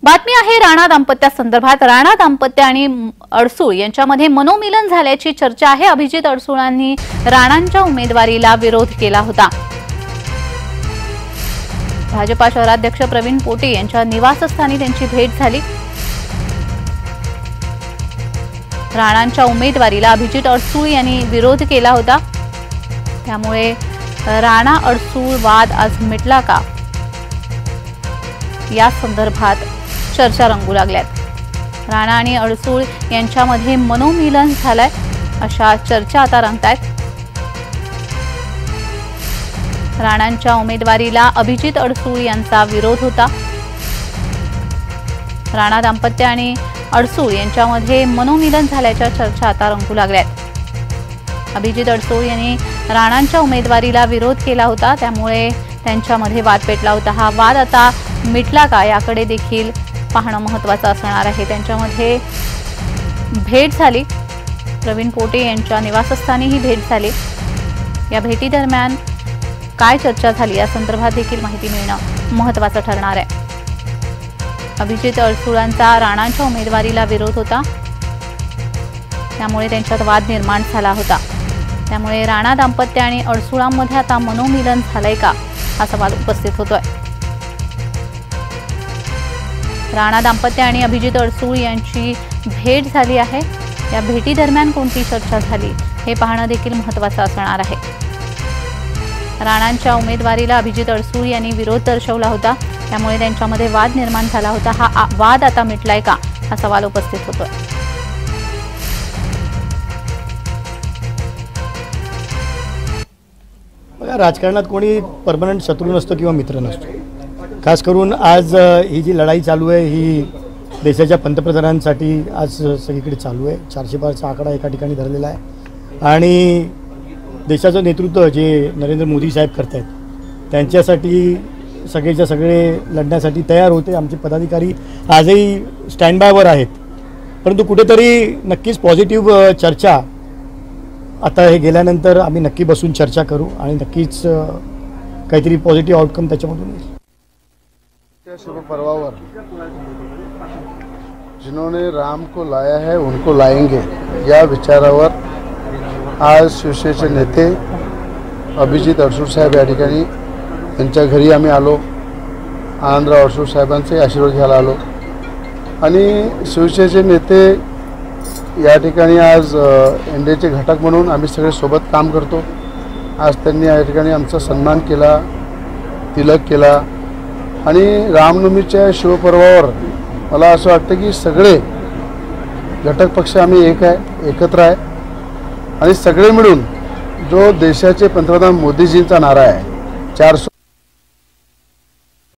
बातमी आहे राणा दाम्पत्यासंदर्भात। राणा दाम्पत्य आणि अडसूळ यांच्यामध्ये मनोमिलन झाल्याची चर्चा आहे। अभिजित अडसूळांनी राणांच्या उमेदवारीला विरोध केला होता। भाजपा शहराध्यक्ष प्रवीण पोटे यांच्या निवासस्थानी त्यांची भेट झाली। राणांच्या उमेदवारीला अभिजित अडसूळ यांनी विरोध केला होता। त्यामुळे राणा अडसूळ वाद आज मिटला का या संदर्भात चर्चा रंगू लागल्यात। राणा आणि अडसूळ यांच्यामध्ये मनोमिलन झालंय अशा चर्चा आता रंगतायत। राणांच्या उमेदवारीला अभिजित अडसूळ यांचा विरोध होता। राणा दाम्पत्य आणि अडसूळ यांच्यामध्ये मनोमिलन झाल्याच्या चर्चा आता रंगू लागल्यात। अभिजित अडसूळ यांनी राणांच्या उमेदवारीला विरोध केला होता, त्यामुळे त्यांच्यामध्ये वाद पेटला होता। हा वाद आता मिटला का याकडे देखील पाहणं महत्त्वाचं असणार आहे। त्यांच्यामध्ये भेट झाली, प्रवीण पोटे यांच्या निवासस्थानी ही भेट झाली। या भेटीदरम्यान काय चर्चा झाली या संदर्भात देखील माहिती मिळणं महत्त्वाचं ठरणार आहे। अभिजित अडसूळांचा राणांच्या उमेदवारीला विरोध होता, त्यामुळे त्यांच्यात वाद निर्माण झाला होता। त्यामुळे राणा दाम्पत्य आणि अडसूळांमध्ये आता मनोमिलन झालंय का हा सवाल उपस्थित होतोय। राणा दाम्पत्य आणि अभिजित अडसूळ यांची भेट झाली आहे। या भेटीदरम्यान कोणती चर्चा झाली हे पाहणं देखील महत्त्वाचं असणार आहे। राणांच्या उमेदवारीला अभिजित अडसूळ यांनी विरोध दर्शवला होता, त्यामुळे त्यांच्यामध्ये वाद निर्माण झाला होता। हा वाद आता मिटलाय का हा सवाल उपस्थित होतोय। बघा, राजकारणात कोणी परमनंट शत्रू नसतो किंवा मित्र नसतो। खास करून आज ही जी लढाई चालू आहे ही देशाच्या पंतप्रधानांसाठी आज सगळीकडे चालू आहे। 400 पारचा आकडा एका ठिकाणी धरलेला आहे आणि देशाचं नेतृत्व जे नरेंद्र मोदी साहेब करत आहेत त्यांच्यासाठी सगळेच्या सगळे लढण्यासाठी तयार होते। आमचे पदाधिकारी आजही स्टँड बायवर आहेत, परंतु कुठेतरी नक्कीच पॉझिटिव्ह चर्चा आता हे गेल्यानंतर आम्ही नक्की बसून चर्चा करू आणि नक्कीच काहीतरी पॉझिटिव्ह आउटकम त्याच्यामधून येईल। शुभ पर्वावर जिन्होंने राम को लाया है उनको लाएंगे या विचारावर आज शिवसेनेचे नेते अभिजित अडसूळ साहेब या ठिकाणी त्यांच्या घरी आम्ही आलो। आनंदराव अडसूळ साहेबांचे आशीर्वाद घ्यायला आलो आणि शिवसेनेचे नेते या ठिकाणी आज एनडीएचे घटक म्हणून आम्ही सगळे सोबत काम करतो। आज त्यांनी या ठिकाणी आमचा सन्मान केला, तिलक केला आणि रामनवमीच्या शिवपर्वावर मला असं वाटतं की सगळे घटक पक्ष आम्ही एकत्र आहे आणि सगळे मिळून जो देशाचे पंतप्रधान मोदीजींचा नारा आहे 400